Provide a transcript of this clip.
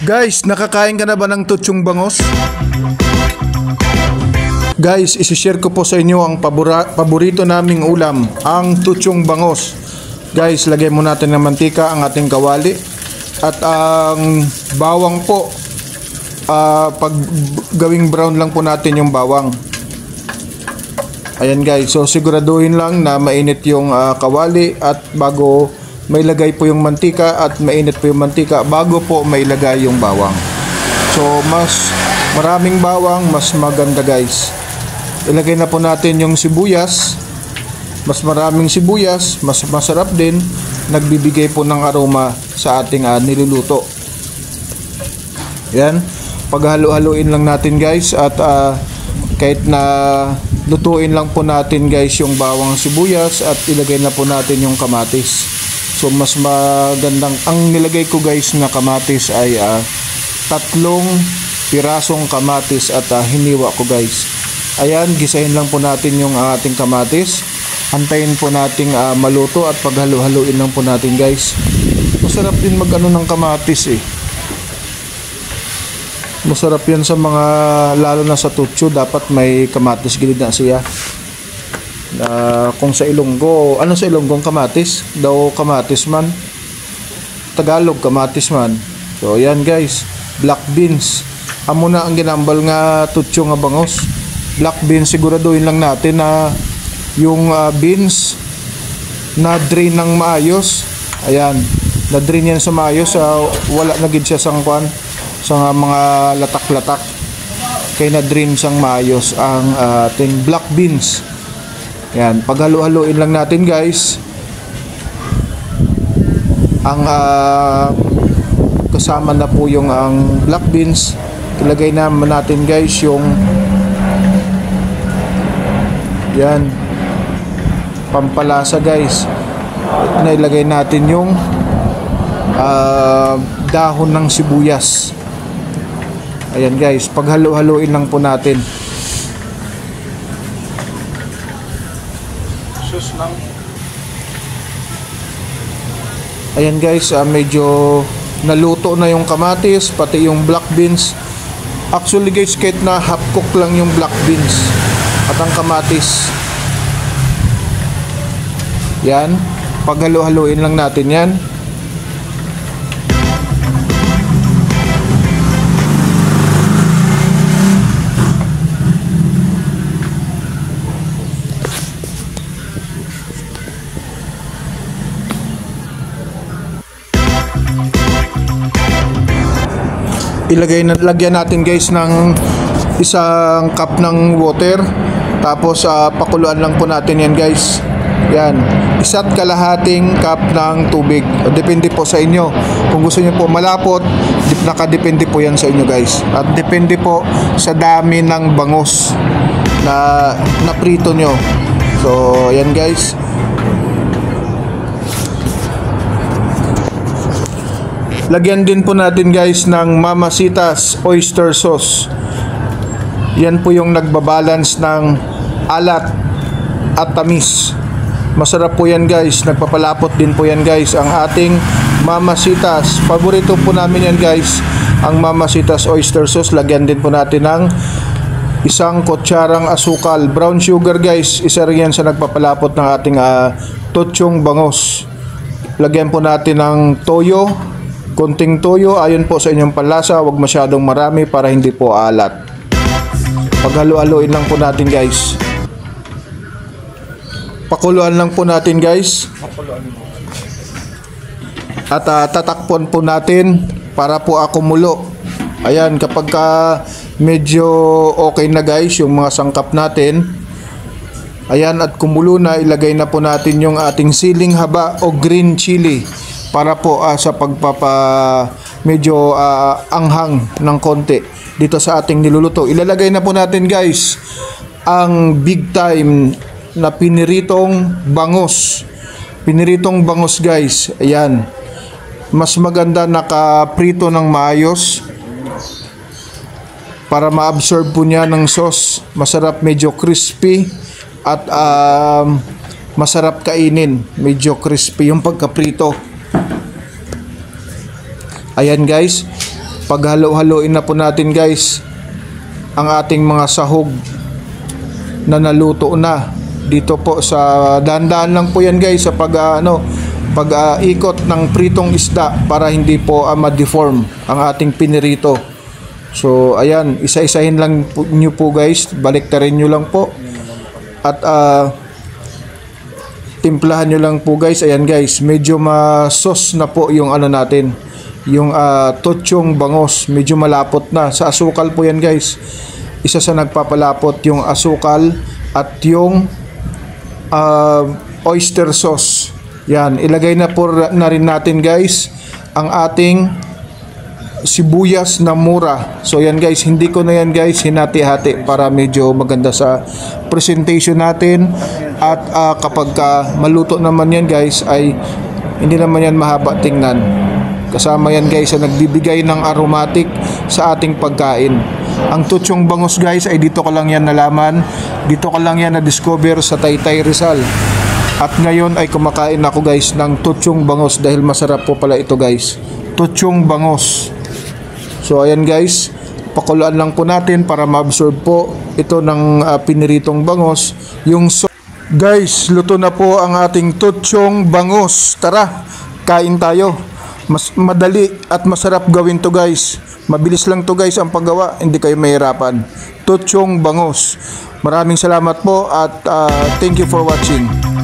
Guys, nakakain ka na ba ng tutsyong bangos? Guys, isi-share ko po sa inyo ang paborito naming ulam, ang tutsyong bangos. Guys, lagay mo natin ng mantika ang ating kawali at ang bawang po. Pag gawing brown lang po natin yung bawang. Ayan guys, so siguraduhin lang na mainit yung kawali at bago may lagay po yung mantika at mainit po yung mantika bago po may lagay yung bawang. So mas maraming bawang mas maganda guys. Ilagay na po natin yung sibuyas. Mas maraming sibuyas, mas masarap din, nagbibigay po ng aroma sa ating niluluto. Yan, paghalo-haloin lang natin guys at kahit na lutuin lang po natin guys yung bawang sibuyas at ilagay na po natin yung kamatis. So mas magandang ang nilagay ko guys na kamatis ay 3 pirasong kamatis at hiniwa ko guys. Ayan, gisahin lang po natin yung ating kamatis. Antayin po nating maluto at paghalo-haloin lang po natin guys. Masarap din mag-ano ng kamatis eh. Masarap yan sa mga, lalo na sa tutso, dapat may kamatis gilid na siya. Kung sa Ilonggo, ano sa Ilonggo kamatis? Daw kamatis man. Tagalog kamatis man. So yan guys, black beans. Amo na ang ginambal nga tutso nga bangos. Black beans, siguraduhin lang natin na yung beans na drain ng maayos. Ayan, na drain yan sa maayos. Wala na gid siya sang kwan, sa mga latak-latak. Kaya na drain sang maayos ang ating black beans. Yan, paghalo-haloin lang natin guys. Ang kasama na po yung ang black beans. Ilagay naman natin guys yung yan, pampalasa guys. Nailagay natin yung dahon ng sibuyas. Ayan guys, paghalo-haloin lang po natin. Ayan guys, medyo naluto na yung kamatis pati yung black beans. Actually guys, kahit na half cook lang yung black beans at ang kamatis. Yan, paghalo-haloin lang natin yan. Lagyan natin guys ng isang cup ng water. Tapos pakuluan lang po natin yan guys. Yan, 1 kalahating cup ng tubig. Depende po sa inyo. Kung gusto niyo po malapot, nakadepende po yan sa inyo guys. At depende po sa dami ng bangus na naprito nyo. So yan guys. Lagyan din po natin guys ng Mamacita's oyster sauce. Yan po yung nagbabalance ng alat at tamis. Masarap po yan guys. Nagpapalapot din po yan guys ang ating Mamacita's. Paborito po namin yan guys, ang Mamacita's oyster sauce. Lagyan din po natin ng 1 kutsarang asukal. Brown sugar guys, isa rin yan sa nagpapalapot ng ating tutsyong bangos. Lagyan po natin ng toyo. Konting toyo, ayon po sa inyong panlasa, wag masyadong marami para hindi po alat. Paghalo-haloin lang po natin guys. Pakuluan lang po natin guys. At tatakpon po natin para po kumulo. Ayan, kapag medyo okay na guys yung mga sangkap natin, ayan, at kumulo na, ilagay na po natin yung ating siling haba o green chili para po sa medyo anghang ng konti dito sa ating niluluto. Ilalagay na po natin guys ang big time na piniritong bangus. Piniritong bangus guys. Ayan, mas maganda nakaprito ng maayos para ma-absorb po niya ng sauce. Masarap, medyo crispy at masarap kainin. Medyo crispy yung pagkaprito. Ayan guys, Paghalo-haloin na po natin guys ang ating mga sahog na naluto na. Dito po sa dahan-dahan lang po yan guys sa pag-ikot ng pritong isda para hindi po ma-deform ang ating pinirito. So ayan, isa-isahin lang nyo po guys, baliktarin nyo lang po at timplahan nyo lang po guys. Ayan guys, medyo ma-sauce na po yung ano natin, yung tochong bangos, medyo malapot na. Sa asukal po yan guys, isa sa nagpapalapot yung asukal at yung oyster sauce. Yan, ilagay na po na rin natin guys ang ating sibuyas na mura. So yan guys, hindi ko na yan guys hinati-hati para medyo maganda sa presentation natin. At kapag maluto naman yan guys ay hindi naman yan mahaba tingnan. Kasama yan guys sa nagbibigay ng aromatic sa ating pagkain. Ang tochong bangos guys ay dito ko lang yan nalaman, dito ko lang yan na-discover sa Taytay Rizal. At ngayon ay kumakain ako guys ng tochong bangos dahil masarap po pala ito guys, tochong bangos. So ayan guys, pakuluan lang po natin para ma-absorb po ito ng piniritong bangos. Yung guys, luto na po ang ating tochong bangos. Tara, kain tayo. Mas madali at masarap gawin to guys. Mabilis lang to guys ang paggawa, hindi kayo mahirapan. Tochong bangos. Maraming salamat po at thank you for watching.